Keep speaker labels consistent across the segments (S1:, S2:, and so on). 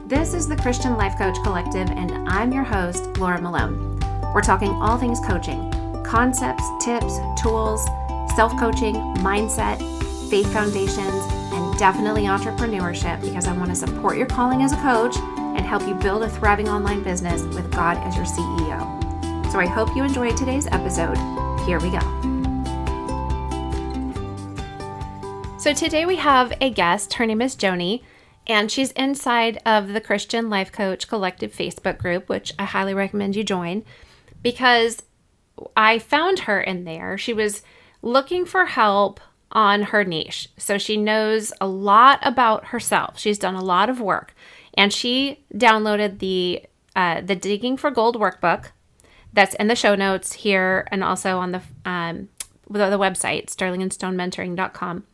S1: This is the Christian Life Coach Collective, and I'm your host, Laura Malone. We're talking all things coaching, concepts, tips, tools, self-coaching, mindset, faith foundations, and definitely entrepreneurship, because I want to support your calling as a coach and help you build a thriving online business with God as your CEO. So I hope you enjoyed today's episode. Here we go. So today we have a guest. Her name is Joni, and she's inside of the Christian Life Coach Collective Facebook group, which I highly recommend you join, because I found her in there. She was looking for help on her niche. So she knows a lot about herself. She's done a lot of work, and she downloaded the Digging for Gold Workbook that's in the show notes here and also on the website, sterlingandstonementoring.com.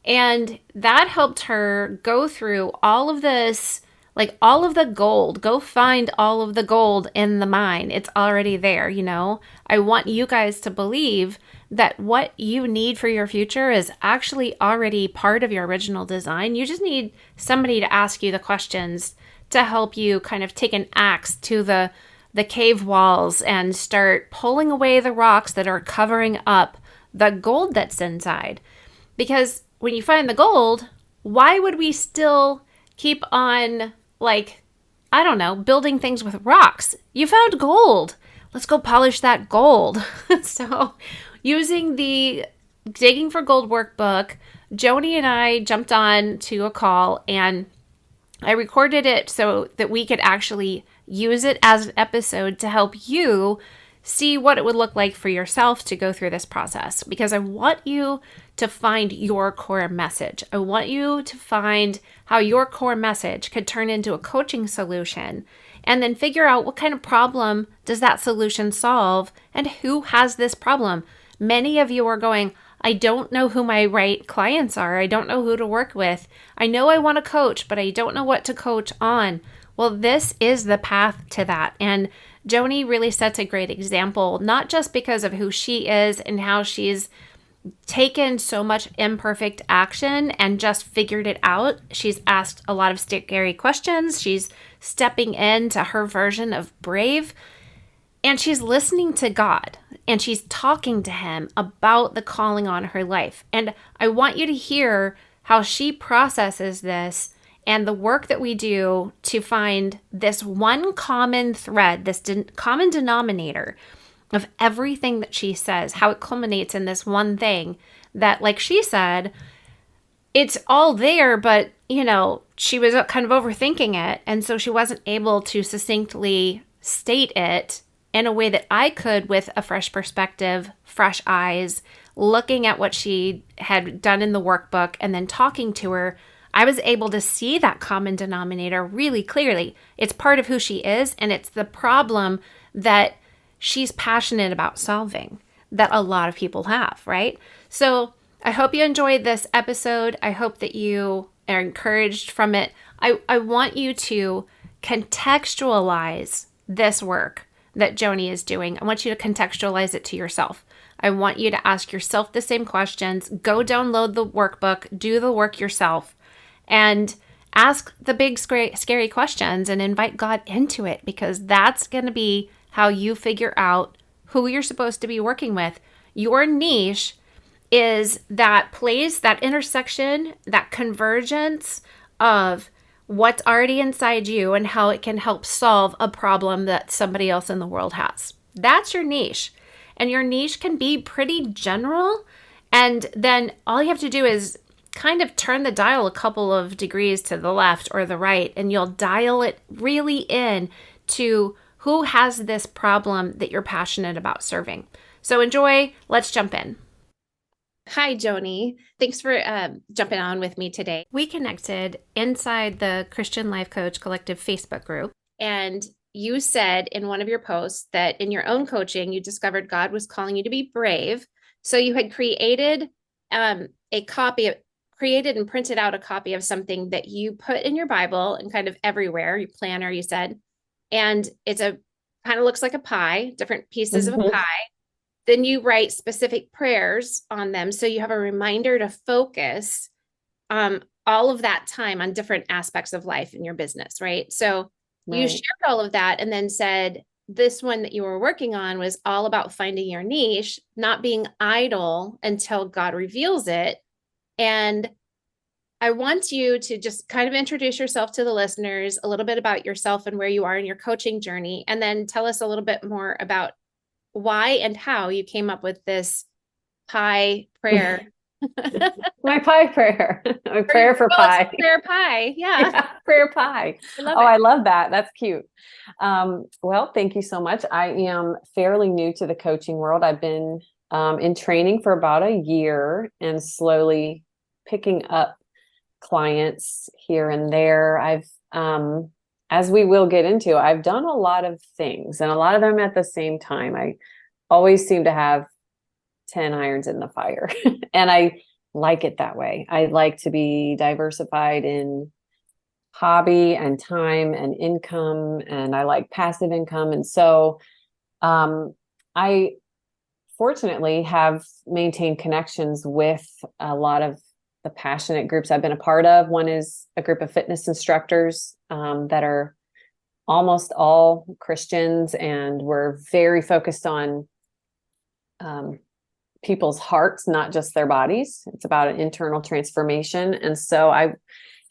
S1: And that helped her go through all of this, like all of the gold. Go find all of the gold in the mine. It's already there, you know. I want you guys to believe that what you need for your future is actually already part of your original design. You just need somebody to ask you the questions to help you kind of take an axe to the cave walls and start pulling away the rocks that are covering up the gold that's inside. Because when you find the gold, why would we still keep on, building things with rocks? You found gold. Let's go polish that gold. So using the Digging for Gold workbook, Joni and I jumped on to a call, and I recorded it so that we could actually use it as an episode to help you see what it would look like for yourself to go through this process, because I want you to find your core message. I want you to find how your core message could turn into a coaching solution, and then figure out what kind of problem does that solution solve and who has this problem. Many of you are going, I don't know who my right clients are. I don't know who to work with. I know I want to coach, but I don't know what to coach on. Well, this is the path to that. And Joni really sets a great example, not just because of who she is and how she's taken so much imperfect action and just figured it out. She's asked a lot of scary questions. She's stepping into her version of brave, and she's listening to God, and she's talking to him about the calling on her life. And I want you to hear how she processes this and the work that we do to find this one common thread, this common denominator of everything that she says, how it culminates in this one thing that, like she said, it's all there, but, she was kind of overthinking it. And so she wasn't able to succinctly state it in a way that I could, with a fresh perspective, fresh eyes, looking at what she had done in the workbook and then talking to her. I was able to see that common denominator really clearly. It's part of who she is, and it's the problem that she's passionate about solving that a lot of people have, right? So I hope you enjoyed this episode. I hope that you are encouraged from it. I want you to contextualize this work that Joni is doing. I want you to contextualize it to yourself. I want you to ask yourself the same questions. Go download the workbook, do the work yourself, and ask the big, scary questions and invite God into it, because that's going to be how you figure out who you're supposed to be working with. Your niche is that place, that intersection, that convergence of what's already inside you and how it can help solve a problem that somebody else in the world has. That's your niche. And your niche can be pretty general. And then all you have to do is kind of turn the dial a couple of degrees to the left or the right, and you'll dial it really in to who has this problem that you're passionate about serving. So enjoy. Let's jump in. Hi, Joni. Thanks for jumping on with me today. We connected inside the Christian Life Coach Collective Facebook group, and you said in one of your posts that in your own coaching, you discovered God was calling you to be brave. So you had created created and printed out a copy of something that you put in your Bible and kind of everywhere, your planner, you said, and it's kind of looks like a pie, different pieces of a pie. Then you write specific prayers on them. So you have a reminder to focus all of that time on different aspects of life in your business, right? So you
S2: Right.
S1: shared all of that and then said this one that you were working on was all about finding your niche, not being idle until God reveals it. And I want you to just kind of introduce yourself to the listeners, a little bit about yourself and where you are in your coaching journey, and then tell us a little bit more about why and how you came up with this pie prayer.
S2: My pie prayer. My
S1: Or your,
S2: prayer for
S1: well, it's
S2: pie.
S1: prayer pie. Yeah,
S2: Yeah, prayer pie.
S1: I love
S2: Oh,
S1: it.
S2: I love that. That's cute. Well, thank you so much. I am fairly new to the coaching world. I've been in training for about a year and slowly picking up clients here and there. As we will get into, I've done a lot of things and a lot of them at the same time. I always seem to have 10 irons in the fire. And I like it that way. I like to be diversified in hobby and time and income, and I like passive income. And so I fortunately have maintained connections with a lot of the passionate groups I've been a part of. One is a group of fitness instructors that are almost all Christians, and we're very focused on um, people's hearts, not just their bodies. It's about an internal transformation. And so I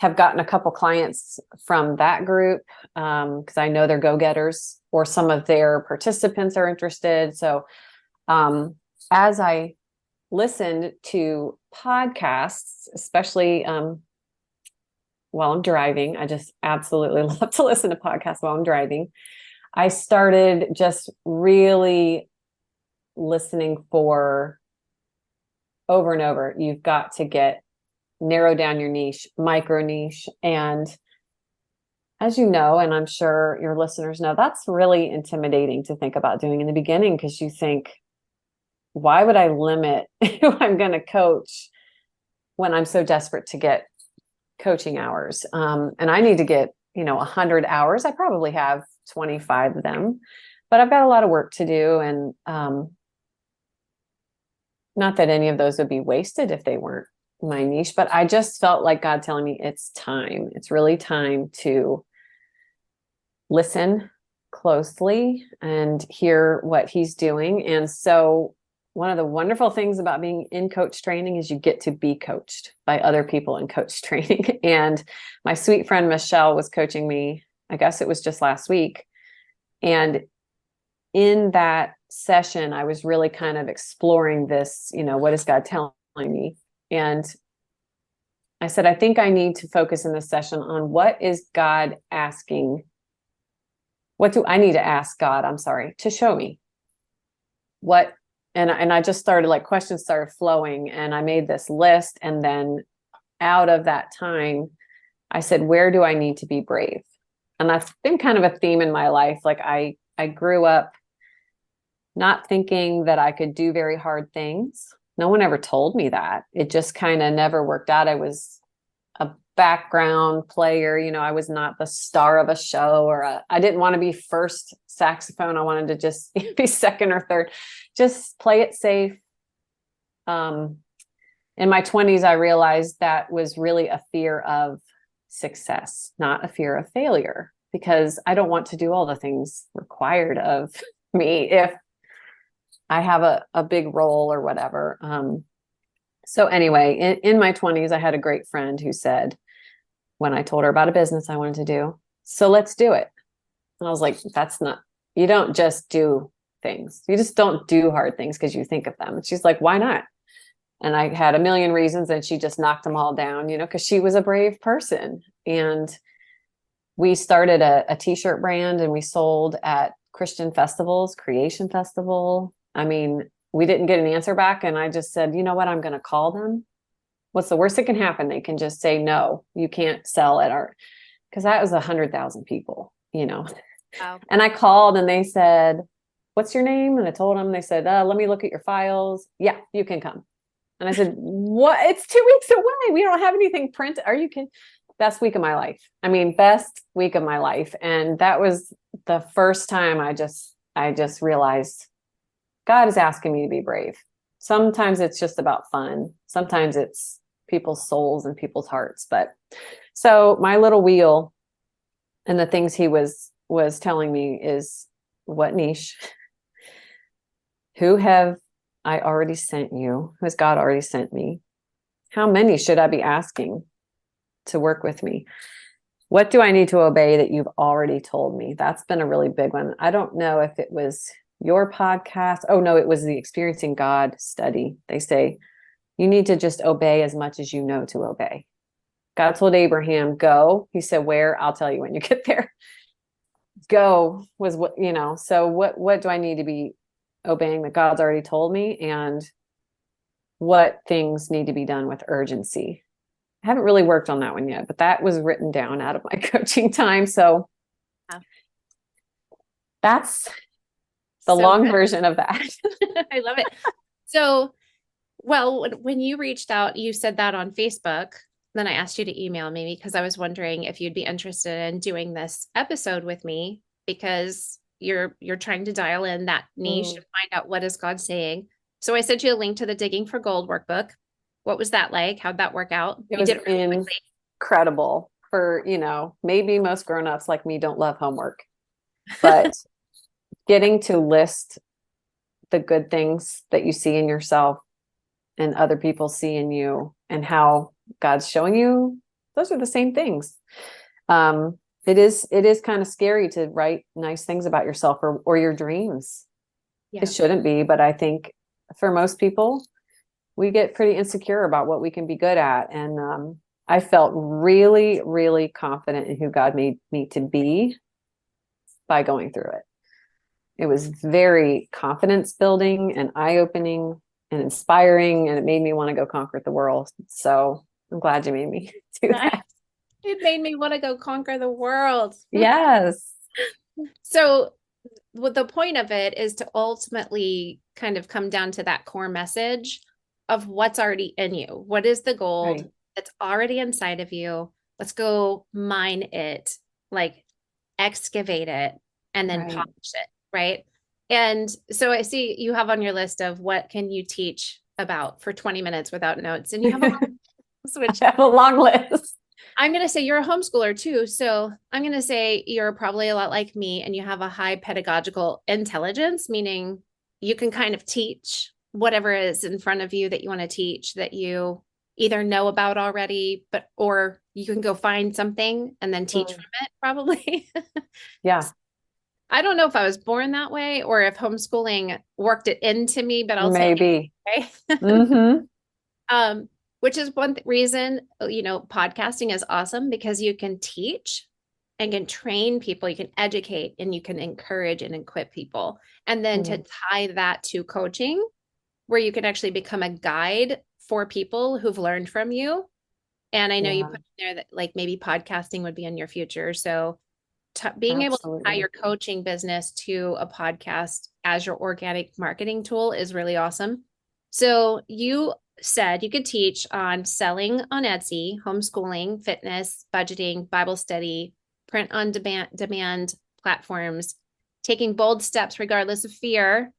S2: have gotten a couple clients from that group because I know they're go-getters, or some of their participants are interested. So as I listened to podcasts, especially while I'm driving, I just absolutely love to listen to podcasts while I'm driving. I started just really listening for over and over. You've got to narrow down your niche, micro niche. And as you know, and I'm sure your listeners know, that's really intimidating to think about doing in the beginning, because you think, why would I limit who I'm going to coach when I'm so desperate to get coaching hours? And I need to get, 100 hours. I probably have 25 of them, but I've got a lot of work to do. And not that any of those would be wasted if they weren't my niche, but I just felt like God telling me it's time. It's really time to listen closely and hear what he's doing. And so one of the wonderful things about being in coach training is you get to be coached by other people in coach training. And my sweet friend Michelle was coaching me, I guess it was just last week. And in that session, I was really kind of exploring this, what is God telling me? And I said, I think I need to focus in this session on what is God asking? What do I need to ask God? I'm sorry, to show me what. And I just started, like, questions started flowing, and I made this list. And then out of that time, I said, where do I need to be brave? And that's been kind of a theme in my life. Like I grew up not thinking that I could do very hard things. No one ever told me that. It just kind of never worked out. I was a background player. I was not the star of a show, or I didn't want to be first saxophone. I wanted to just be second or third, just play it safe. In my 20s, I realized that was really a fear of success, not a fear of failure, because I don't want to do all the things required of me if I have a big role or whatever. So anyway, in my 20s, I had a great friend who said, when I told her about a business I wanted to do, so let's do it. And I was like, you don't just do things. You just don't do hard things because you think of them. And she's like, why not? And I had a million reasons, and she just knocked them all down, because she was a brave person. And we started a t-shirt brand, and we sold at Christian festivals, Creation Festival. I mean, we didn't get an answer back. And I just said, you know what? I'm going to call them. What's the worst that can happen? They can just say, no, you can't sell at our, because that was 100,000 people.
S1: Wow.
S2: And I called, and they said, what's your name? And I told them. They said, let me look at your files. Yeah, you can come. And I said, what? It's 2 weeks away. We don't have anything printed. Are you kidding? Best week of my life. I mean, best week of my life. And that was the first time I just realized God is asking me to be brave. Sometimes it's just about fun. Sometimes it's people's souls and people's hearts. But so my little wheel and the things he was telling me is, what niche? Who have I already sent you? Who has God already sent me? How many should I be asking to work with me? What do I need to obey that you've already told me? That's been a really big one. I don't know if it was your podcast. Oh, no, it was the Experiencing God study. They say you need to just obey as much as you know to obey. God told Abraham, go. He said, where? I'll tell you when you get there. Go was what, so what do I need to be obeying that God's already told me, and what things need to be done with urgency? I haven't really worked on that one yet, but that was written down out of my coaching time. So
S1: Yeah.
S2: that's the long version of that.
S1: I love it. So, well, when you reached out, you said that on Facebook. Then I asked you to email me because I was wondering if you'd be interested in doing this episode with me, because you're trying to dial in that niche and find out what is God saying. So I sent you a link to the Digging for Gold workbook. What was that like? How'd that work out?
S2: It was incredible. For, maybe most grown-ups like me don't love homework, but getting to list the good things that you see in yourself and other people see in you, and how God's showing you those are the same things. It is kind of scary to write nice things about yourself or your dreams. Yeah. It shouldn't be, but I think for most people, we get pretty insecure about what we can be good at. And I felt really, really confident in who God made me to be by going through it. It was very confidence building and eye-opening and inspiring, and it made me want to go conquer the world. So I'm glad you made me do that.
S1: It made me want to go conquer the world.
S2: Yes.
S1: So the point of it is to ultimately kind of come down to that core message of what's already in you. What is the gold that's already inside of you? Let's go mine it, like excavate it, and then polish it. Right. And so I see you have on your list of what can you teach about for 20 minutes without notes. And you have
S2: a long list.
S1: I'm going to say you're a homeschooler too. So I'm going to say you're probably a lot like me, and you have a high pedagogical intelligence, meaning you can kind of teach whatever is in front of you that you want to teach, that you either know about already, or you can go find something and then teach from it, probably.
S2: Yeah.
S1: I don't know if I was born that way or if homeschooling worked it into me, but I'll
S2: maybe.
S1: Say which is one reason, podcasting is awesome, because you can teach and can train people, you can educate, and you can encourage and equip people. And then to tie that to coaching, where you can actually become a guide for people who've learned from you. And I know you put in there that like maybe podcasting would be in your future. So being able to tie your coaching business to a podcast as your organic marketing tool is really awesome. So you said you could teach on selling on Etsy, homeschooling, fitness, budgeting, Bible study, print on demand platforms, taking bold steps regardless of fear,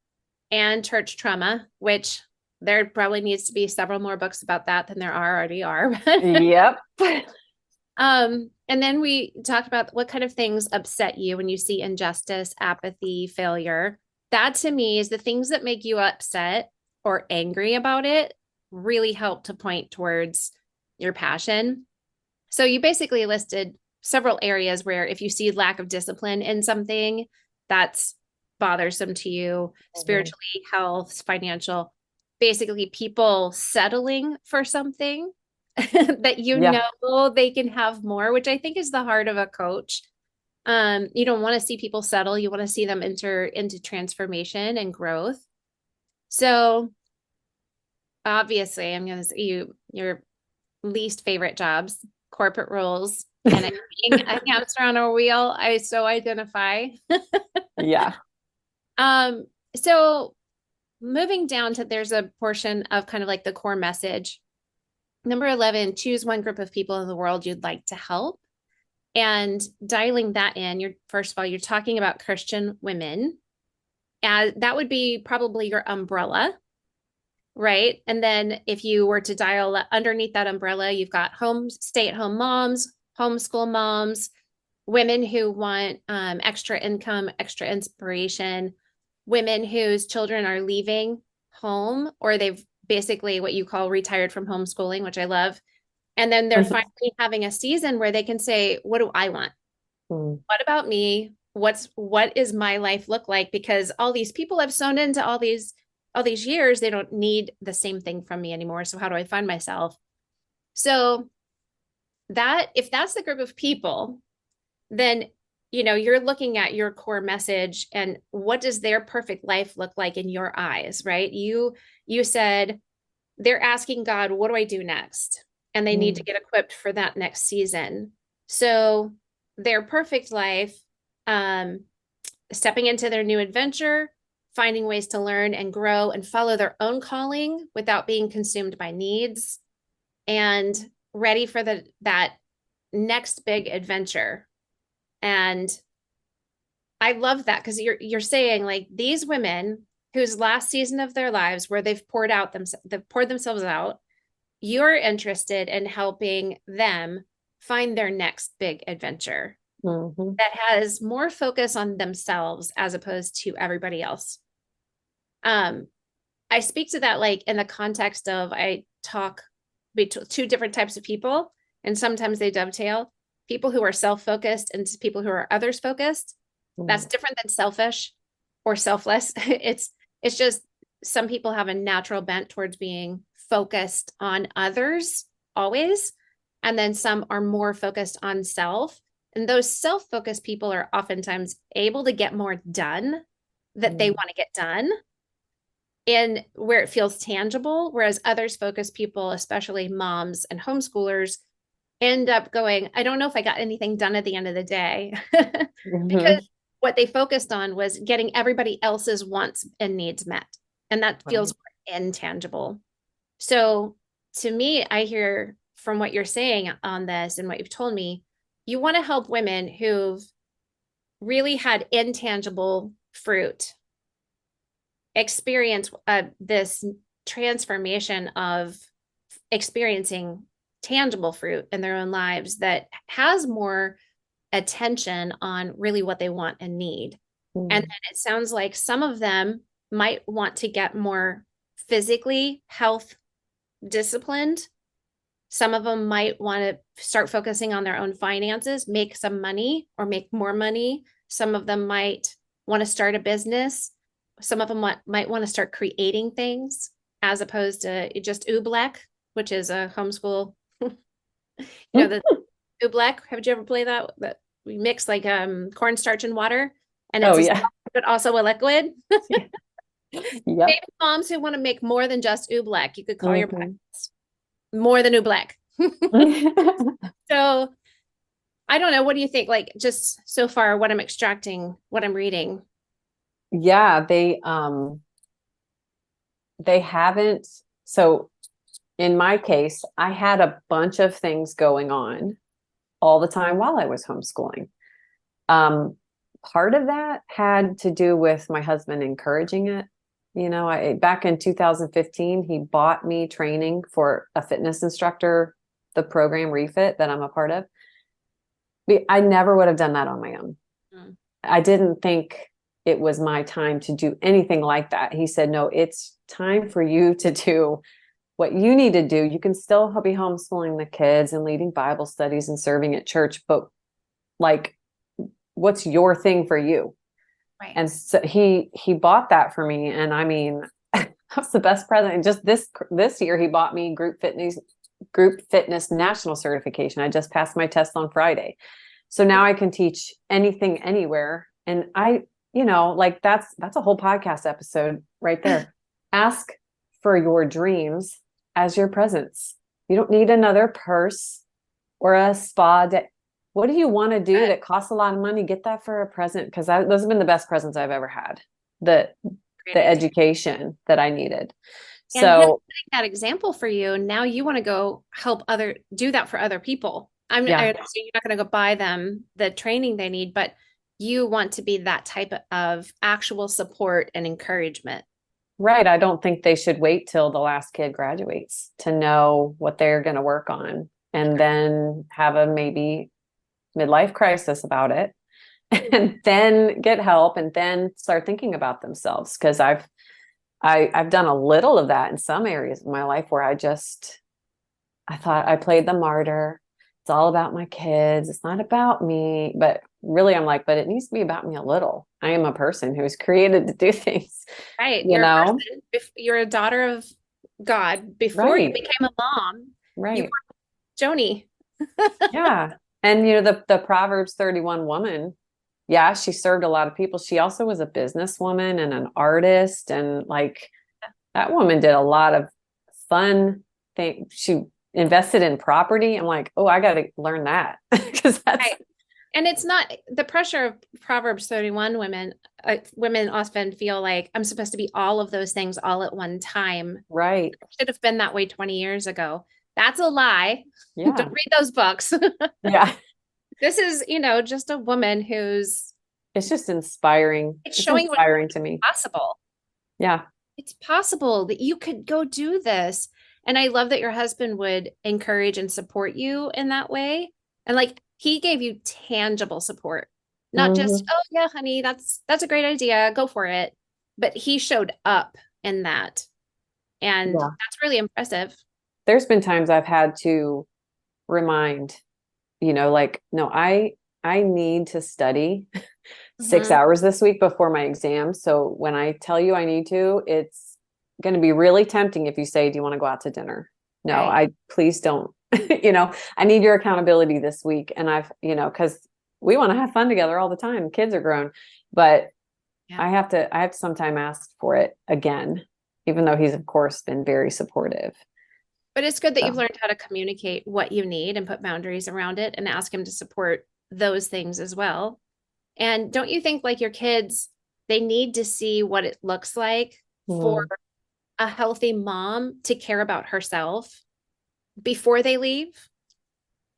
S1: and church trauma, which there probably needs to be several more books about that than there already are.
S2: Yep.
S1: And then we talked about what kind of things upset you when you see injustice, apathy, failure. That to me is the things that make you upset or angry about it really help to point towards your passion. So you basically listed several areas where if you see lack of discipline in something that's bothersome to you, spiritually, health, financial, basically people settling for something that know they can have more, which I think is the heart of a coach. You don't want to see people settle. You want to see them enter into transformation and growth. So obviously I'm going to say your least favorite jobs, corporate roles, and being a hamster on a wheel. I so identify.
S2: Yeah.
S1: So moving down to, there's a portion of kind of like the core message. Number 11, choose one group of people in the world you'd like to help. And dialing that in, first of all, you're talking about Christian women. And that would be probably your umbrella. right? And then if you were to dial underneath that umbrella, you've got stay-at-home moms, homeschool moms, women who want extra income, extra inspiration, women whose children are leaving home or they've basically what you call retired from homeschooling, which I love. And then they're finally having a season where they can say, what do I want?
S2: Mm.
S1: What about me? What is my life look like? Because all these people have sewn into all these years, they don't need the same thing from me anymore. So how do I find myself? So that if that's the group of people, then you're looking at your core message and what does their perfect life look like in your eyes, right? You said they're asking God, what do I do next? And they need to
S2: Mm.
S1: get equipped for that next season. So their perfect life, um, stepping into their new adventure, finding ways to learn and grow and follow their own calling without being consumed by needs, and ready for that next big adventure. And I love that because you're saying like these women whose last season of their lives where they've poured themselves out, you're interested in helping them find their next big adventure
S2: Mhm.
S1: that has more focus on themselves as opposed to everybody else. Um, I speak to that like in the context of I talk between two different types of people, and sometimes they dovetail. People who are self-focused and people who are others focused. That's
S2: Mm.
S1: different than selfish or selfless. It's just some people have a natural bent towards being focused on others always, and then some are more focused on self. And those self-focused people are oftentimes able to get more done that they
S2: Mm.
S1: want to get done and where it feels tangible, whereas others focused people, especially moms and homeschoolers, end up going, I don't know if I got anything done at the end of the day
S2: Mhm.
S1: because what they focused on was getting everybody else's wants and needs met. And that feels
S2: Right.
S1: more intangible. So to me, I hear from what you're saying on this and what you've told me, you want to help women who've really had intangible fruit experience this transformation of experiencing tangible fruit in their own lives that has more attention on really what they want and need. And
S2: Mm.
S1: then it sounds like some of them might want to get more physically health disciplined. Some of them might want to start focusing on their own finances, make some money or make more money. Some of them might want to start a business. Some of them might want to start creating things as opposed to just oobleck, which is a homeschool. The oobleck. Have you ever played that? That we mix like cornstarch and water, and
S2: Oh
S1: it's a
S2: yeah.
S1: solid, but also a liquid.
S2: Yep.
S1: Maybe moms who want to make more than just oobleck, you could call your
S2: Mhm.
S1: podcast more than oobleck. So I don't know. What do you think? Like just so far, what I'm extracting, what I'm reading.
S2: Yeah, they haven't. So in my case, I had a bunch of things going on all the time while I was homeschooling. Um, Part of that had to do with my husband encouraging it. Back in 2015, he bought me training for a fitness instructor, the program Refit that I'm a part of. I never would have done that on my own.
S1: Mm.
S2: I didn't think it was my time to do anything like that. He said, no, it's time for you to do what you need to do. You can still be homeschooling the kids and leading Bible studies and serving at church, but like, what's your thing for you?
S1: Right.
S2: And so he bought that for me. And I mean, that's the best present. Just this year, he bought me group fitness national certification. I just passed my test on Friday. So now I can teach anything anywhere. And like that's a whole podcast episode right there. Ask for your dreams as your presents. You don't need another purse or a spa day. What do you want to do that costs a lot of money? Get that for a present, because those have been the best presents I've ever had. The
S1: Great
S2: the
S1: idea.
S2: education that I needed.
S1: And him
S2: So
S1: setting that example for you, now you want to go do that for other people. I
S2: yeah,
S1: understand you're not going to go buy them the training they need, but you want to be that type of actual support and encouragement.
S2: Right. I don't think they should wait till the last kid graduates to know what they're going to work on and then have a maybe midlife crisis about it and then get help and then start thinking about themselves. Because I've done a little of that in some areas of my life where I thought I played the martyr. It's all about my kids. It's not about me. But really, I'm like, but it needs to be about me a little. I am a person who was created to do things,
S1: Right.
S2: you
S1: You're a
S2: know?
S1: person. You're a daughter of God. Before you
S2: Right.
S1: became a mom, you
S2: Right.
S1: were Joni.
S2: Yeah. And the Proverbs 31 woman, yeah, she served a lot of people. She also was a businesswoman and an artist. And like that woman did a lot of fun things. She invested in property. I'm like, oh, I got to learn that because that's
S1: Right. And it's not the pressure of Proverbs 31 women. Women often feel like I'm supposed to be all of those things all at one time.
S2: right.
S1: Should have been that way 20 years ago. That's a lie. Don't
S2: Yeah.
S1: read those books.
S2: Yeah.
S1: This is, just a woman who's
S2: It's just inspiring.
S1: it's
S2: It's
S1: showing what's
S2: inspiring to me.
S1: possible.
S2: Yeah.
S1: It's possible that you could go do this. And I love that your husband would encourage and support you in that way. And like he gave you tangible support, not just,
S2: Hmm.
S1: oh yeah, honey, that's a great idea. Go for it. But he showed up in that. And
S2: Yeah.
S1: that's really impressive.
S2: There's been times I've had to remind, like, no, I need to study 6
S1: Mhm.
S2: hours this week before my exam. So when I tell you I need to, it's going to be really tempting if you say, do you want to go out to dinner? No,
S1: Right.
S2: I please don't. I need your accountability this week. And because we want to have fun together all the time. Kids are grown, but
S1: Yeah.
S2: I have to sometime ask for it again, even though he's of course been very supportive.
S1: But it's good that you've
S2: So
S1: learned how to communicate what you need and put boundaries around it and ask him to support those things as well. And don't you think like your kids, they need to see what it looks like for
S2: mm,
S1: a healthy mom to care about herself before they leave?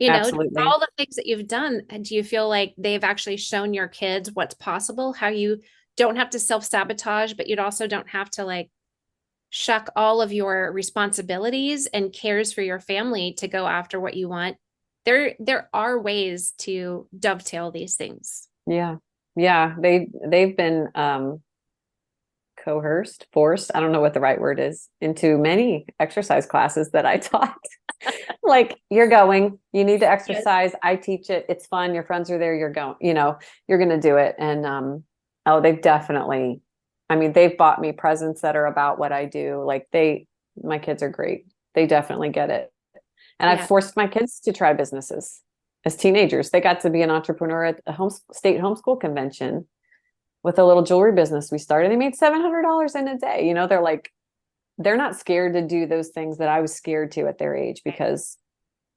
S2: absolutely.
S1: All the things that you've done, do you feel like they've actually shown your kids what's possible, how you don't have to self-sabotage, but you also don't have to like shuck all of your responsibilities and cares for your family to go after what you want? There are ways to dovetail these things.
S2: Yeah. Yeah. They've been coerced, forced, I don't know what the right word is, into many exercise classes that I taught. Like, you're going, you need to
S1: Yes.
S2: exercise. I teach it. It's fun. Your friends are there. You're going, you're going to do it. And, oh, they've definitely, I mean, they've bought me presents that are about what I do. Like my kids are great. They definitely get it. And I've
S1: Yeah.
S2: forced my kids to try businesses as teenagers. They got to be an entrepreneur at a state homeschool convention with a little jewelry business we started. They made $700 in a day. They're not scared to do those things that I was scared to at their age because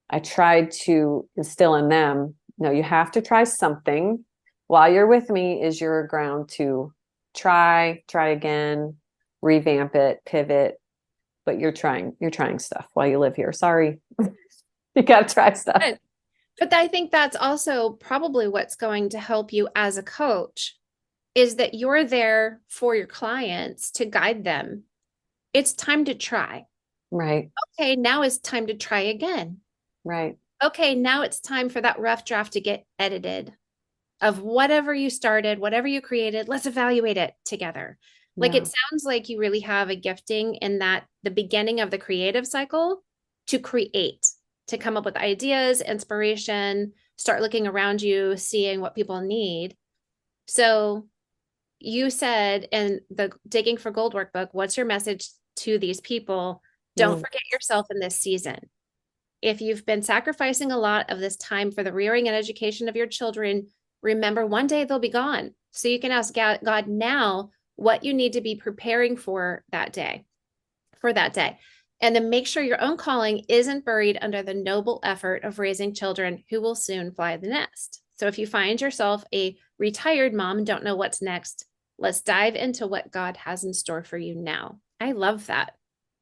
S2: I tried to instill in them, no, you have to try something. While you're with me is your ground to try again, revamp it, pivot, but you're trying stuff while you live here. Sorry. You got to try stuff.
S1: Good. But I think that's also probably what's going to help you as a coach is that you're there for your clients to guide them. It's time to try.
S2: Right.
S1: Okay, now it's time to try again.
S2: Right.
S1: Okay, now it's time for that rough draft to get edited of whatever you started, whatever you created. Let's evaluate it together. Like it
S2: Yeah.
S1: sounds like you really have a gifting in that the beginning of the creative cycle to create, to come up with ideas, inspiration, start looking around you, seeing what people need. So you said in the Digging for Gold workbook, what's your message to these people? Don't
S2: Mm.
S1: forget yourself in this season. If you've been sacrificing a lot of this time for the rearing and education of your children, remember one day they'll be gone. So you can ask God now what you need to be preparing for that day, And then make sure your own calling isn't buried under the noble effort of raising children who will soon fly the nest. So if you find yourself a retired mom and don't know what's next, let's dive into what God has in store for you now. I love that.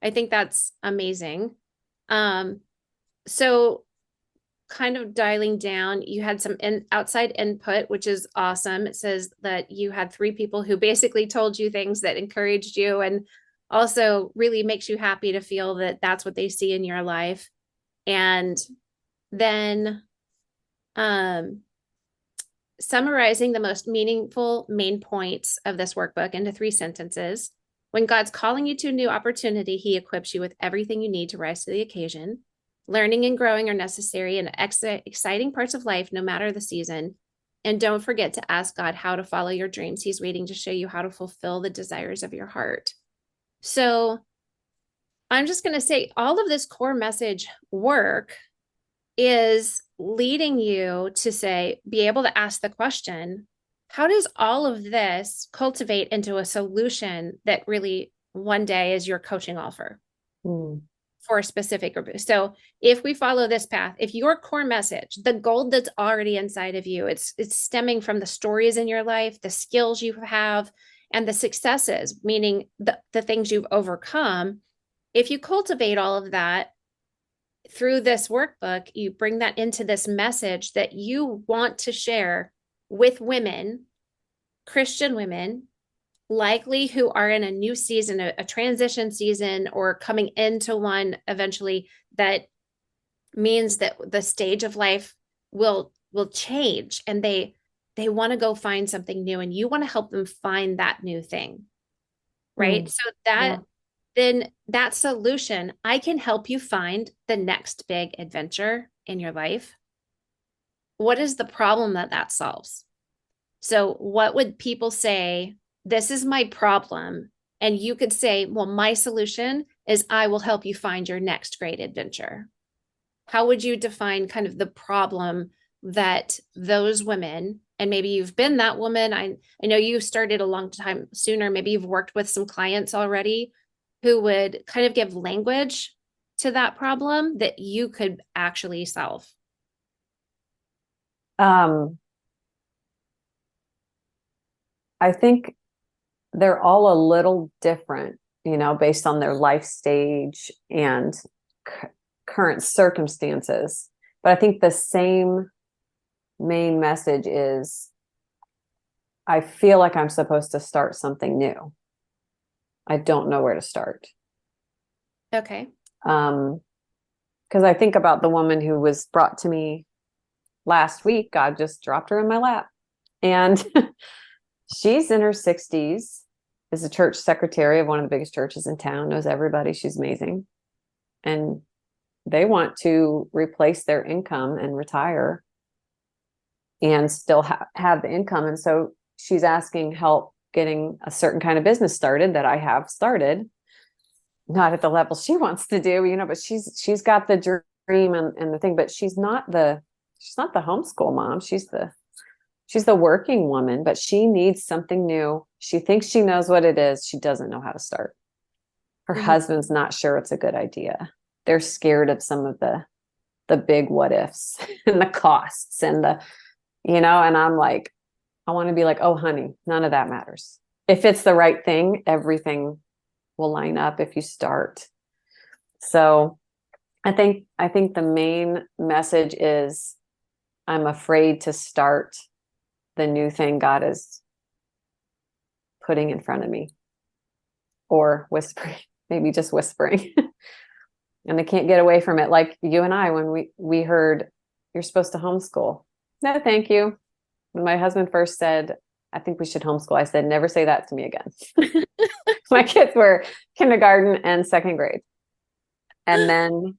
S1: I think that's amazing. Um, so kind of dialing down, you had some outside input, which is awesome. It says that you had 3 people who basically told you things that encouraged you and also really makes you happy to feel that that's what they see in your life. And then um, summarizing the most meaningful main points of this workbook into 3 sentences. When God's calling you to a new opportunity, he equips you with everything you need to rise to the occasion. Learning and growing are necessary and exciting parts of life, no matter the season. And don't forget to ask God how to follow your dreams. He's waiting to show you how to fulfill the desires of your heart. So I'm just going to say all of this core message work is leading you to say, be able to ask the question, how does all of this cultivate into a solution that really one day is your coaching offer for a specific group? So if we follow this path, if your core message, the gold that's already inside of you, it's stemming from the stories in your life, the skills you have, and the successes, meaning the things you've overcome. If you cultivate all of that through this workbook, you bring that into this message that you want to share with women, Christian women, likely who are in a new season, a transition season, or coming into one eventually, that means that the stage of life will change, and they want to go find something new, and you want to help them find that new thing, right? So
S2: Yeah.
S1: then that solution, I can help you find the next big adventure in your life. What is the problem that solves? So what would people say? This is my problem. And you could say, well, my solution is I will help you find your next great adventure. How would you define kind of the problem that those women, and maybe you've been that woman, I know you started a long time sooner, maybe you've worked with some clients already who would kind of give language to that problem that you could actually solve?
S2: Um, I think they're all a little different, based on their life stage and current circumstances. But I think the same main message is I feel like I'm supposed to start something new. I don't know where to start.
S1: Okay.
S2: Because I think about the woman who was brought to me last week. God just dropped her in my lap. And she's in her 60s, is a church secretary of one of the biggest churches in town, knows everybody. She's amazing. And they want to replace their income and retire and still have the income. And so she's asking help getting a certain kind of business started that I have started, not at the level she wants to do, but she's got the dream and the thing, but she's not the homeschool mom. She's the working woman, but she needs something new. She thinks she knows what it is. She doesn't know how to start. Her husband's not sure it's a good idea. They're scared of some of the big what ifs and the costs and and I'm like, I want to be like, oh, honey, none of that matters. If it's the right thing, everything will line up if you start. So I think the main message is I'm afraid to start the new thing God is putting in front of me, or whispering, maybe just whispering. And they can't get away from it. Like you and I, when we heard you're supposed to homeschool. No, thank you. When my husband first said, I think we should homeschool, I said, never say that to me again. My kids were kindergarten and second grade. And then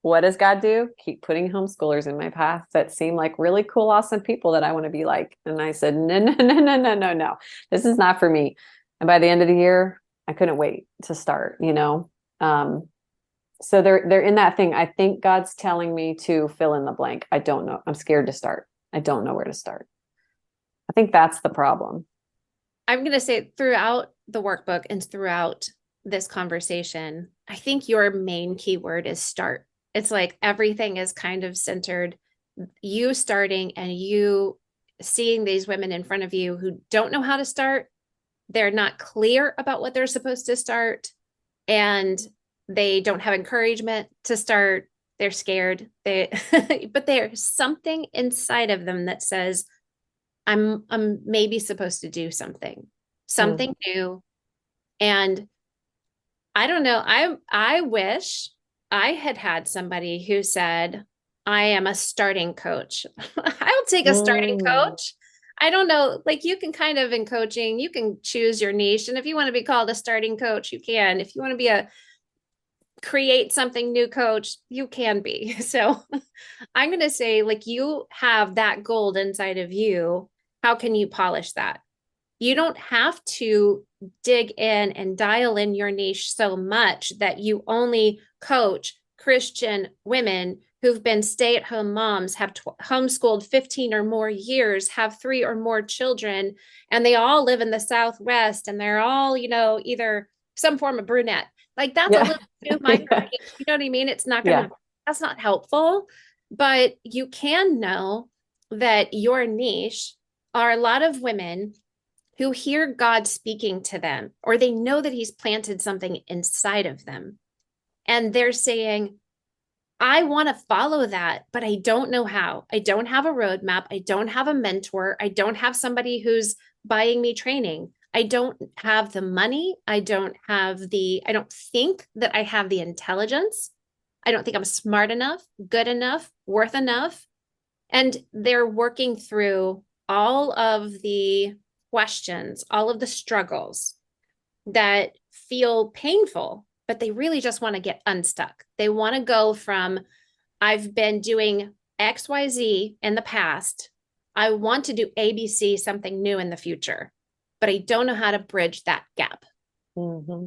S2: what does God do? Keep putting homeschoolers in my path that seem like really cool, awesome people that I want to be like. And I said, no, no, no, no, no, no, no. This is not for me. And by the end of the year, I couldn't wait to start, So they're in that thing. I think God's telling me to fill in the blank. I don't know. I'm scared to start. I don't know where to start. I think that's the problem.
S1: I'm going to say throughout the workbook and throughout this conversation, I think your main keyword is start. It's like everything is kind of centered you starting and you seeing these women in front of you who don't know how to start. They're not clear about what they're supposed to start, and they don't have encouragement to start. They're scared. But there's something inside of them that says, I'm maybe supposed to do something
S2: Mm.
S1: new. And I don't know. I wish I had somebody who said, I am a starting coach. I'll take a starting
S2: Mm,
S1: coach. I don't know. Like you can kind of in coaching, you can choose your niche. And if you want to be called a starting coach, you can. If you want to be a create something new coach, you can be. So I'm going to say, like, you have that gold inside of you. How can you polish that? You don't have to dig in and dial in your niche so much that you only coach Christian women who've been stay-at-home moms, have homeschooled 15 or more years, have 3 or more children, and they all live in the Southwest and they're all, either some form of brunette. Like that's a
S2: yeah.
S1: little too micro,
S2: Yeah.
S1: you know what I mean? It's not
S2: Yeah.
S1: gonna, that's not helpful, but you can know that your niche are a lot of women who hear God speaking to them, or they know that He's planted something inside of them. And they're saying, I want to follow that, but I don't know how. I don't have a roadmap. I don't have a mentor. I don't have somebody who's buying me training. I don't have the money. I don't think that I have the intelligence. I don't think I'm smart enough, good enough, worth enough. And they're working through all of the questions, all of the struggles that feel painful, but they really just want to get unstuck. They want to go from, I've been doing XYZ in the past. I want to do ABC, something new in the future, but I don't know how to bridge that gap.
S2: Mm-hmm.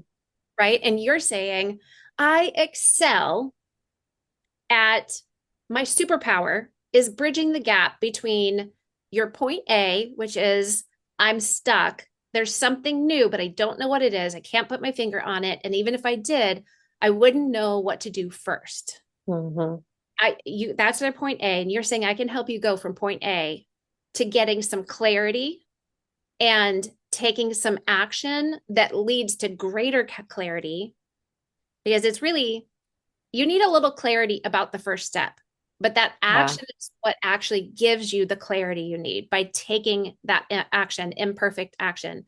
S1: Right. And you're saying, I excel at my superpower is bridging the gap between your point A, which is I'm stuck. There's something new, but I don't know what it is. I can't put my finger on it. And even if I did, I wouldn't know what to do first.
S2: Mm-hmm.
S1: That's their point A. And you're saying I can help you go from point A to getting some clarity and taking some action that leads to greater clarity, because it's really, you need a little clarity about the first step, but that
S2: Yeah.
S1: action is what actually gives you the clarity you need by taking that action, imperfect action.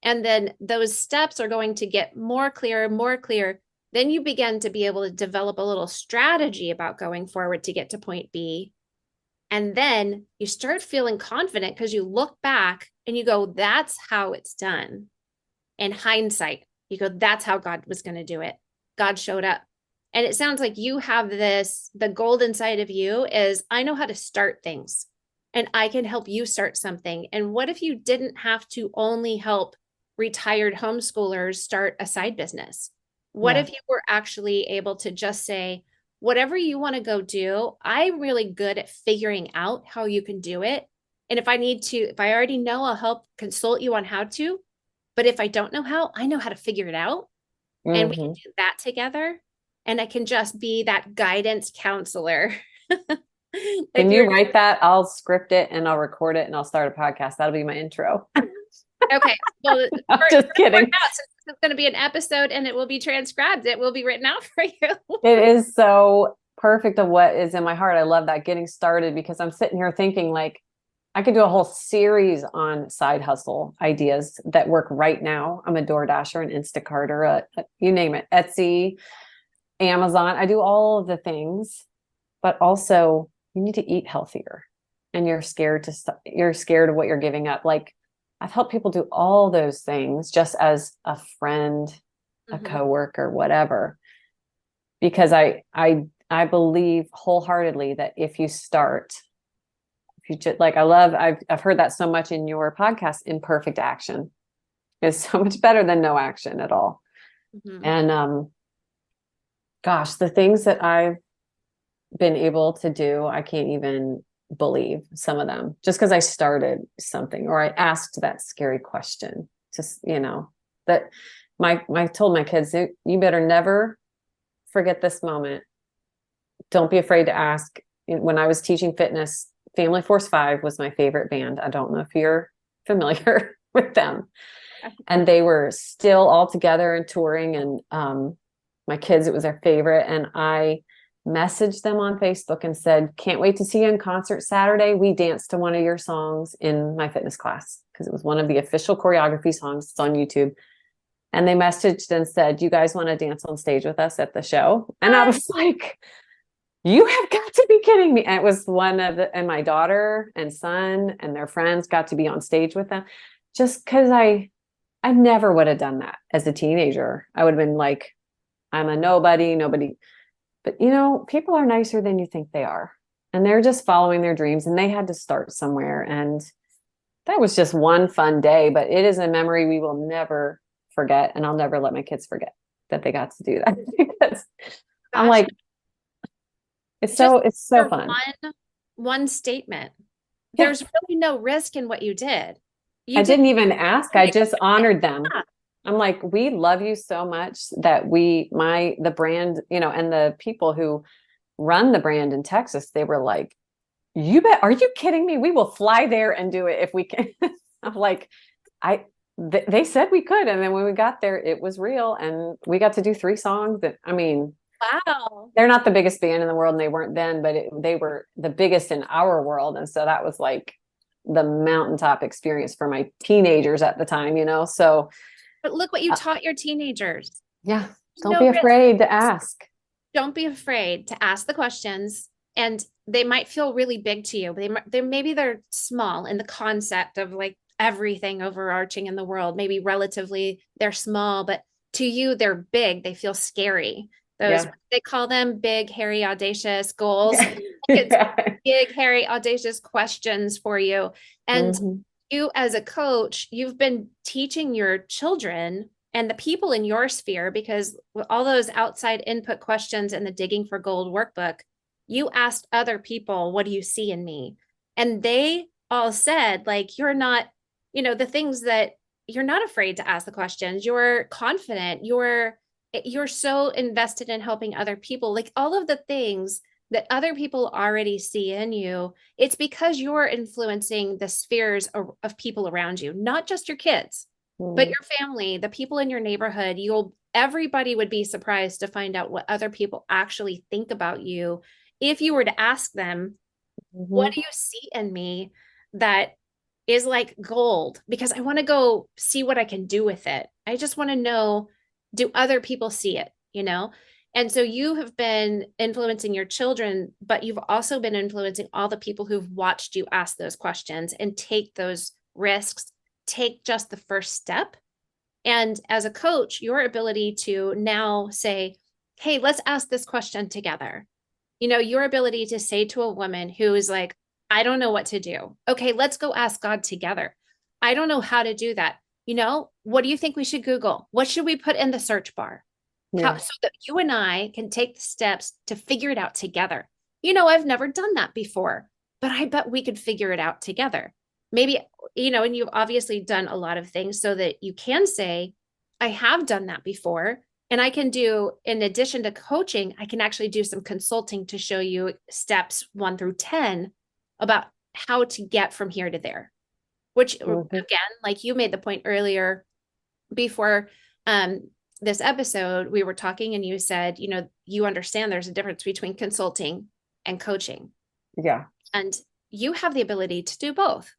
S1: And then those steps are going to get more clear, more clear. Then you begin to be able to develop a little strategy about going forward to get to point B. And then you start feeling confident because you look back and you go, that's how it's done. In hindsight, you go, that's how God was going to do it. God showed up. And it sounds like you have this, the gold inside of you is, I know how to start things and I can help you start something. And what if you didn't have to only help retired homeschoolers start a side business? What
S2: Yeah.
S1: if you were actually able to just say, whatever you want to go do, I'm really good at figuring out how you can do it. And if I already know, I'll help consult you on how to. But if I don't know how, I know how to figure it out. And we can
S2: Mm-hmm.
S1: do that together. And I can just be that guidance counselor.
S2: Can
S1: If
S2: you
S1: you're
S2: write that? I'll script it and I'll record it and I'll start a podcast. That'll be my intro.
S1: okay, well,
S2: I'm
S1: for
S2: just
S1: work
S2: kidding.
S1: out, since it's going to be an episode and it will be transcribed, it will be written out for you.
S2: It is so perfect of what is in my heart. I love that getting started because I'm sitting here thinking like I could do a whole series on side hustle ideas that work right now. I'm a DoorDasher, an Instacarter, you name it, Etsy, Amazon. I do all of the things, but also you need to eat healthier and you're scared of what you're giving up. Like I've helped people do all those things just as a friend, a
S1: Mhm.
S2: coworker, whatever, because I believe wholeheartedly that if you start, if you just like, I've heard that so much in your podcast, imperfect action is so much better than no action at all.
S1: Mhm.
S2: And gosh, the things that I've been able to do, I can't even believe some of them just because I started something or I asked that scary question. Just, that my told my kids, you better never forget this moment. Don't be afraid to ask. When I was teaching fitness, Family Force 5 was my favorite band. I don't know if you're familiar with them. And they were still all together and touring. And my kids, it was their favorite. And I messaged them on Facebook and said, can't wait to see you in concert Saturday. We danced to one of your songs in my fitness class because it was one of the official choreography songs. It's on YouTube. and they messaged and said, "You guys want to dance on stage with us at the show?" And I was like, "You have got to be kidding me." And it was and my daughter and son and their friends got to be on stage with them, just because I never would have done that as a teenager. I would have been like, I'm a nobody. But people are nicer than you think they are. And they're just following their dreams, and they had to start somewhere. And that was just one fun day, but it is a memory we will never forget. And I'll never let my kids forget that they got to do that because I'm
S1: Gosh,
S2: like, it's so
S1: for
S2: fun.
S1: one statement.
S2: Yeah.
S1: There's really no risk in what you did.
S2: I
S1: You did
S2: didn't even ask. I just honored them.
S1: yeah.
S2: I'm like, we love you so much that the brand, and the people who run the brand in Texas, they were like, "You bet. Are you kidding me? We will fly there and do it if we can." I'm like, they said we could. And then when we got there, it was real. And we got to do 3 songs that, I mean,
S1: Wow.
S2: they're not the biggest band in the world, and they weren't then, but they were the biggest in our world. And so that was like the mountaintop experience for my teenagers at the time, So
S1: But look what you
S2: uh,
S1: taught your teenagers.
S2: yeah,
S1: There's
S2: don't
S1: no
S2: be
S1: risk.
S2: afraid to ask.
S1: Don't be afraid to ask the questions, and they might feel really big to you, but maybe they're small in the concept of like everything overarching in the world. Maybe relatively they're small, but to you they're big. They feel scary. Those,
S2: Yeah.
S1: they call them big, hairy, audacious goals.
S2: Yeah.
S1: It's
S2: Yeah.
S1: big, hairy, audacious questions for you. And
S2: Mhm.
S1: you, as a coach, you've been teaching your children and the people in your sphere, because with all those outside input questions and the Digging for Gold workbook, you asked other people, what do you see in me? And they all said, like, you're not, the things that you're not afraid to ask the questions. You're confident. You're so invested in helping other people. Like all of the things that other people already see in you, it's because you're influencing the spheres of people around you, not just your kids, but
S2: Mhm.
S1: your family, the people in your neighborhood. Everybody would be surprised to find out what other people actually think about you if you were to ask them, what
S2: Mhm.
S1: do you see in me that is like gold? Because I want to go see what I can do with it. I just want to know, do other people see it? And so you have been influencing your children, but you've also been influencing all the people who've watched you ask those questions and take those risks, take just the first step. And as a coach, your ability to now say, hey, let's ask this question together. Your ability to say to a woman who is like, I don't know what to do. Okay, let's go ask God together. I don't know how to do that. What do you think we should Google? What should we put in the search bar?
S2: Yeah.
S1: So that you and I can take the steps to figure it out together. I've never done that before, but I bet we could figure it out together. Maybe, and you've obviously done a lot of things so that you can say, I have done that before. And I can do, in addition to coaching, I can actually do some consulting to show you steps 1 through 10 about how to get from here to there. Which,
S2: Mhm.
S1: again, like you made the point earlier before this episode, we were talking and you said, you understand there's a difference between consulting and coaching.
S2: Yeah.
S1: And you have the ability to do both.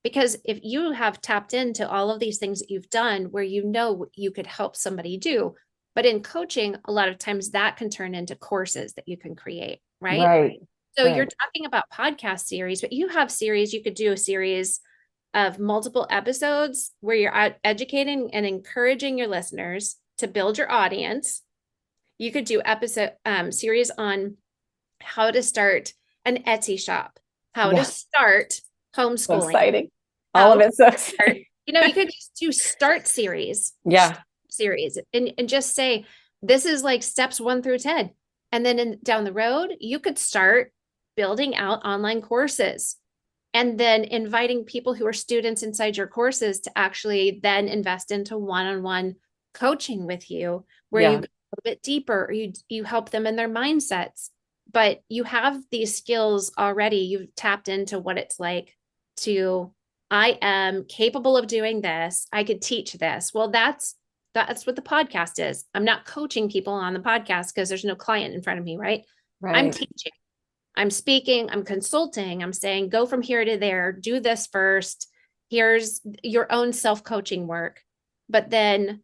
S1: Because if you have tapped into all of these things that you've done where you could help somebody do, but in coaching, a lot of times that can turn into courses that you can create, right?
S2: Right.
S1: So you're
S2: Right.
S1: talking about podcast series, but you have series, you could do a series of multiple episodes where you're educating and encouraging your listeners to build your audience. You could do episode series on how to start an Etsy shop, how to
S2: Yeah.
S1: start
S2: So
S1: homeschooling,
S2: exciting. All
S1: how
S2: of
S1: to
S2: it so
S1: start,
S2: exciting.
S1: you could just do
S2: Yeah.
S1: series and just say, this is like steps 1 through 10. And then down the road, you could start building out online courses and then inviting people who are students inside your courses to actually then invest into one-on-one coaching with you, where you
S2: Yeah.
S1: go a little bit deeper, or you help them in their mindsets. But you have these skills already. You've tapped into what it's like to, I am capable of doing this. I could teach this. Well, that's what the podcast is. I'm not coaching people on the podcast because there's no client in front of me, right? I'm
S2: Right.
S1: teaching. I'm speaking, I'm consulting, I'm saying, go from here to there, do this first. Here's your own self coaching work. But then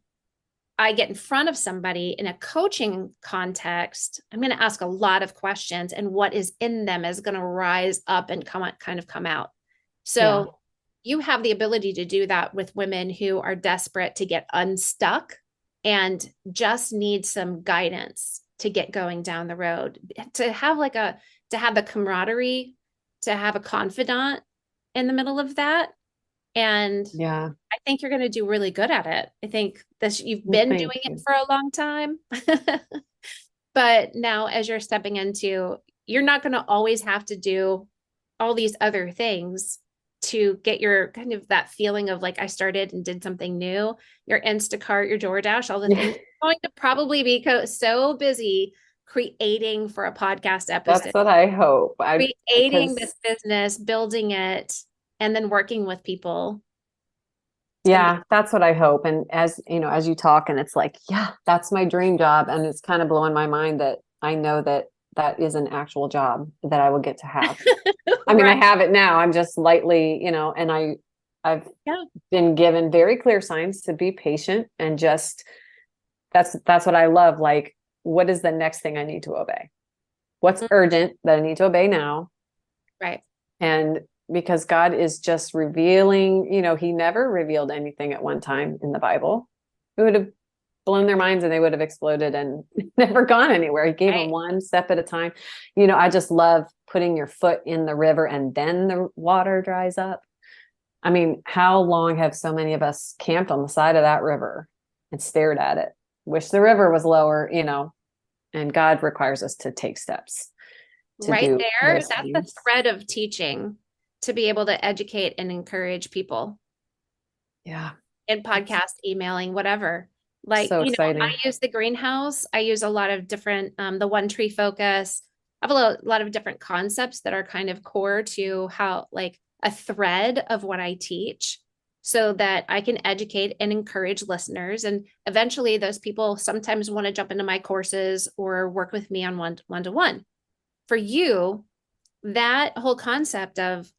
S1: I get in front of somebody in a coaching context, I'm going to ask a lot of questions, and what is in them is going to rise up and come out.
S2: Yeah.
S1: So you have the ability to do that with women who are desperate to get unstuck and just need some guidance to get going down the road, to have the camaraderie, to have a confidant in the middle of that. And
S2: Yeah.
S1: I think you're going to do really good at it. I think that you've
S2: Well,
S1: been
S2: thank
S1: doing it
S2: you.
S1: for a long time. But now, as you're stepping into, you're not going to always have to do all these other things to get your kind of that feeling of like, I started and did something new. Your Instacart, your DoorDash, all the
S2: Yeah.
S1: things. You're going to probably be so busy creating for a podcast episode,
S2: That's what I hope.
S1: creating
S2: Because
S1: this business, building it, and then working with people. It's going to be
S2: yeah, that's what I hope. And as you know, as you talk, and it's like, yeah, that's my dream job. And it's kind of blowing my mind that I know that that is an actual job that I will get to have. I mean, I
S1: right.
S2: have it now. I'm just lightly, and I've
S1: Yeah.
S2: been given very clear signs to be patient and just that's what I love. Like, what is the next thing I need to obey? What's urgent that I need to obey now?
S1: Right.
S2: And because God is just revealing, he never revealed anything at one time in the Bible. It would have blown their minds and they would have exploded and never gone anywhere. He gave them
S1: Right.
S2: one step at a time. I just love putting your foot in the river and then the water dries up. I mean, how long have so many of us camped on the side of that river and stared at it? Wish the river was lower, and God requires us to take steps to
S1: Right
S2: do
S1: there,
S2: those
S1: that's the
S2: things.
S1: thread of teaching, to be able to educate and encourage people
S2: Yeah.
S1: in podcast, emailing, whatever. Like,
S2: So
S1: I
S2: exciting.
S1: use the greenhouse. I use a lot of different, the one tree focus. I have lot of different concepts that are kind of core to how, like, a thread of what I teach, so that I can educate and encourage listeners. And eventually those people sometimes want to jump into my courses or work with me on one to one. For you, that whole concept of,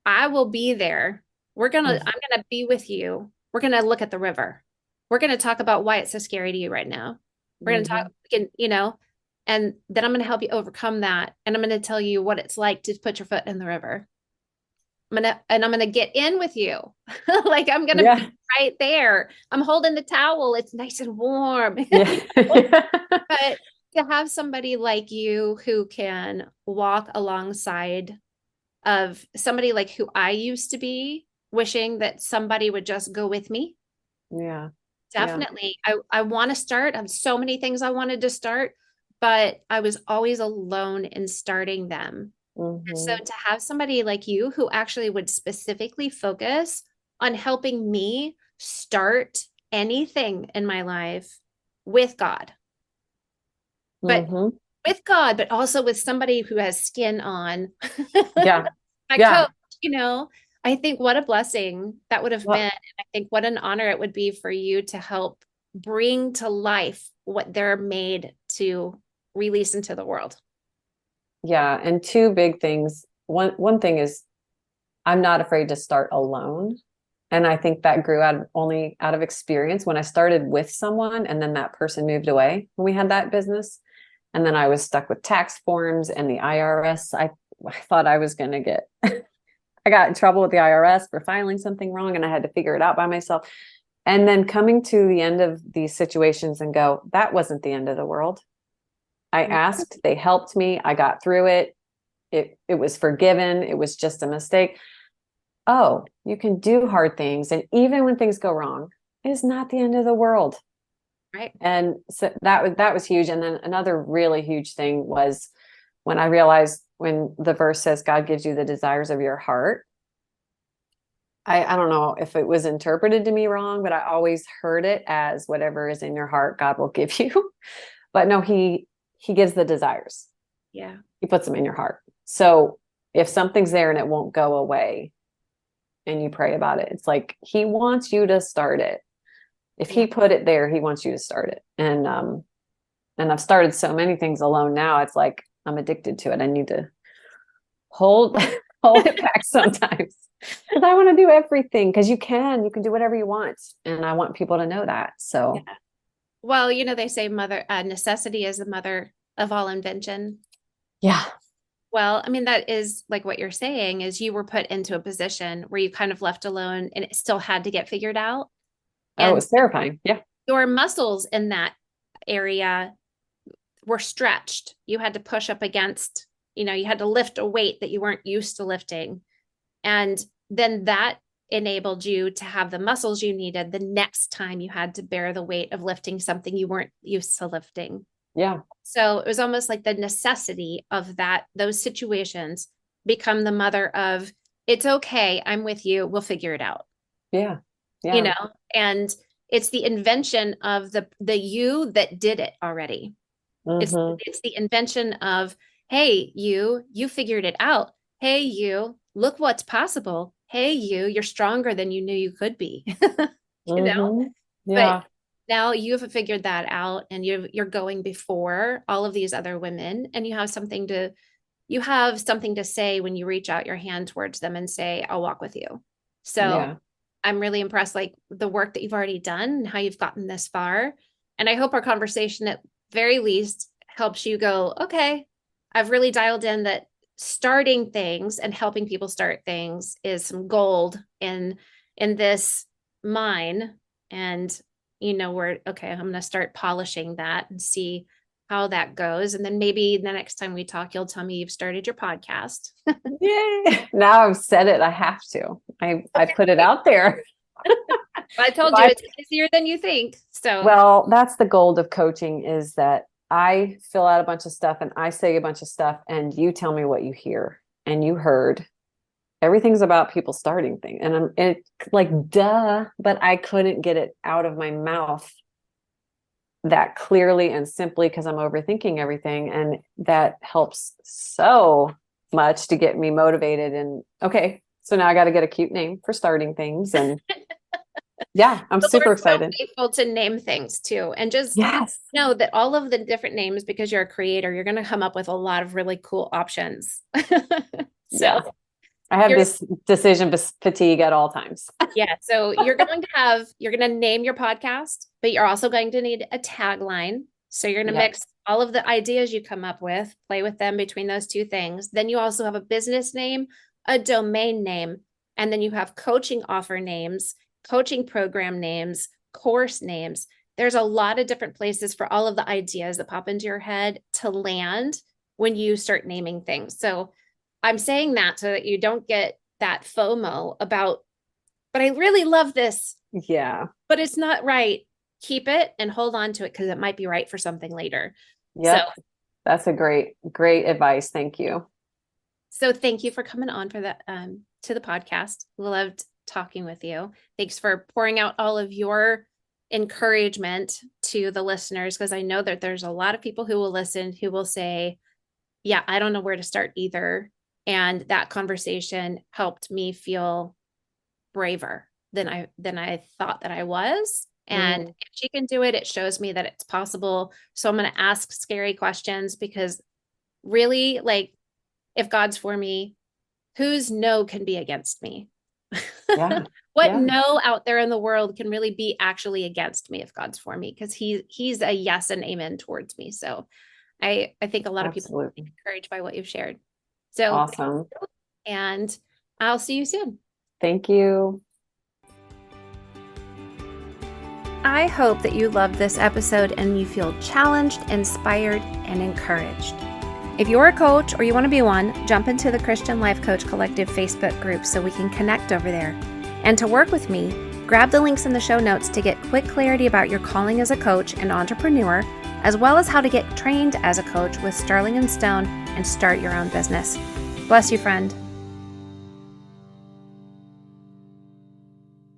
S1: I will be there. I'm
S2: Mhm.
S1: gonna be with you. We're gonna look at the river. We're gonna talk about why it's so scary to you right now. We're gonna talk,
S2: Mhm.
S1: and then I'm gonna help you overcome that. And I'm gonna tell you what it's like to put your foot in the river. I'm gonna get in with you. Like, I'm gonna be
S2: Yeah.
S1: right there. I'm holding the towel. It's nice and warm.
S2: Yeah.
S1: But to have somebody like you who can walk alongside of somebody like who I used to be, wishing that somebody would just go with me.
S2: Yeah. Yeah.
S1: Definitely. I want to start. I have so many things I wanted to start, but I was always alone in starting them. And so
S2: Mhm.
S1: to have somebody like you who actually would specifically focus on helping me start anything in my life with God, but
S2: Mhm.
S1: but also with somebody who has skin on.
S2: Yeah.
S1: My
S2: Yeah.
S1: coach, I think what a blessing that would have been.
S2: Well,
S1: And I think what an honor it would be for you to help bring to life what they're made to release into the world.
S2: yeah. And two big things. One thing is I'm not afraid to start alone. And I think that grew only out of experience when I started with someone and then that person moved away when we had that business. And then I was stuck with tax forms and the IRS. I thought I was going to I got in trouble with the IRS for filing something wrong and I had to figure it out by myself. And then coming to the end of these situations and go, that wasn't the end of the world. I asked, they helped me, I got through it. It was forgiven. It was just a mistake. Oh, you can do hard things. And even when things go wrong, it is not the end of the world.
S1: Right.
S2: And so that was huge. And then another really huge thing was when I realized when the verse says God gives you the desires of your heart. I don't know if it was interpreted to me wrong, but I always heard it as whatever is in your heart, God will give you. But no, he gives the desires.
S1: Yeah.
S2: He puts them in your heart. So if something's there and it won't go away and you pray about it, it's like he wants you to start it. If
S1: Yeah.
S2: he put it there, he wants you to start it. And I've started so many things alone now. It's like I'm addicted to it. I need to hold hold it back sometimes. Because I want to do everything because you can do whatever you want. And I want people to know that. So
S1: Yeah. Well, they say necessity is the mother of all invention.
S2: Yeah.
S1: Well, I mean, that is like what you're saying is you were put into a position where you kind of left alone and it still had to get figured out.
S2: Oh, it
S1: And
S2: was terrifying. Yeah.
S1: your muscles in that area were stretched. You had to push up against, you had to lift a weight that you weren't used to lifting. And then that enabled you to have the muscles you needed the next time you had to bear the weight of lifting something you weren't used to lifting.
S2: Yeah.
S1: So it was almost like the necessity of those situations become the mother of, it's okay, I'm with you, we'll figure it out.
S2: Yeah.
S1: You
S2: Yeah.
S1: know, and it's the invention of the you that did it already. It's
S2: Mm-hmm.
S1: it's the invention of, hey, you figured it out. Hey, look what's possible. Hey, you're stronger than you knew you could be. you know,
S2: Mm-hmm.
S1: but
S2: Yeah.
S1: now you've figured that out and you're going before all of these other women and you have something to say when you reach out your hand towards them and say, I'll walk with you. So
S2: Yeah.
S1: I'm really impressed, like the work that you've already done and how you've gotten this far. And I hope our conversation at very least helps you go, okay, I've really dialed in that starting things and helping people start things is some gold in this mine. And we're okay, I'm going to start polishing that and see how that goes. And then maybe the next time we talk, you'll tell me you've started your podcast.
S2: Yay. Now I've said it. I have to. I put it out there.
S1: I
S2: If
S1: told you
S2: I
S1: it's easier than you think. So
S2: Well, that's the gold of coaching is that I fill out a bunch of stuff and I say a bunch of stuff and you tell me what you hear and you heard. Everything's about people starting things. And like, duh, but I couldn't get it out of my mouth that clearly and simply because I'm overthinking everything. And that helps so much to get me motivated. And okay, so now I got to get a cute name for starting things. And yeah, I'm
S1: the
S2: super
S1: Lord's so
S2: excited.
S1: faithful to name things too. And just
S2: Yes.
S1: know that all of the different names, because you're a creator, you're going to come up with a lot of really cool options.
S2: Yeah.
S1: So
S2: I have
S1: you're,
S2: this decision fatigue at all times.
S1: yeah. So you're going to name your podcast, but you're also going to need a tagline. So you're going to
S2: Yep.
S1: mix all of the ideas you come up with, play with them between those two things. Then you also have a business name, a domain name, and then you have coaching offer names, coaching program names, course names. There's a lot of different places for all of the ideas that pop into your head to land when you start naming things. So I'm saying that so that you don't get that FOMO about, but I really love this,
S2: Yeah.
S1: but it's not right. Keep it and hold on to it because it might be right for something later. So,
S2: Yep. That's a great advice. Thank you.
S1: so thank you for coming on for that to the podcast. Loved talking with you. Thanks for pouring out all of your encouragement to the listeners because I know that there's a lot of people who will listen who will say, yeah, I don't know where to start either. And that conversation helped me feel braver than I thought that I was. And
S2: Mm,
S1: if she can do it, it shows me that it's possible. So I'm going to ask scary questions because really, like, if God's for me, whose no can be against me?
S2: yeah.
S1: What
S2: Yeah.
S1: no out there in the world can really be actually against me if God's for me? Because he's a yes and amen towards me. So I think a lot of people are
S2: Absolutely.
S1: encouraged by what you've shared. So,
S2: Awesome.
S1: and I'll see you soon.
S2: Thank you.
S1: I hope that you loved this episode and you feel challenged, inspired, and encouraged. If you're a coach or you want to be one, jump into the Christian Life Coach Collective Facebook group so we can connect over there. And to work with me, grab the links in the show notes to get quick clarity about your calling as a coach and entrepreneur, as well as how to get trained as a coach with Sterling and Stone and start your own business. Bless you, friend.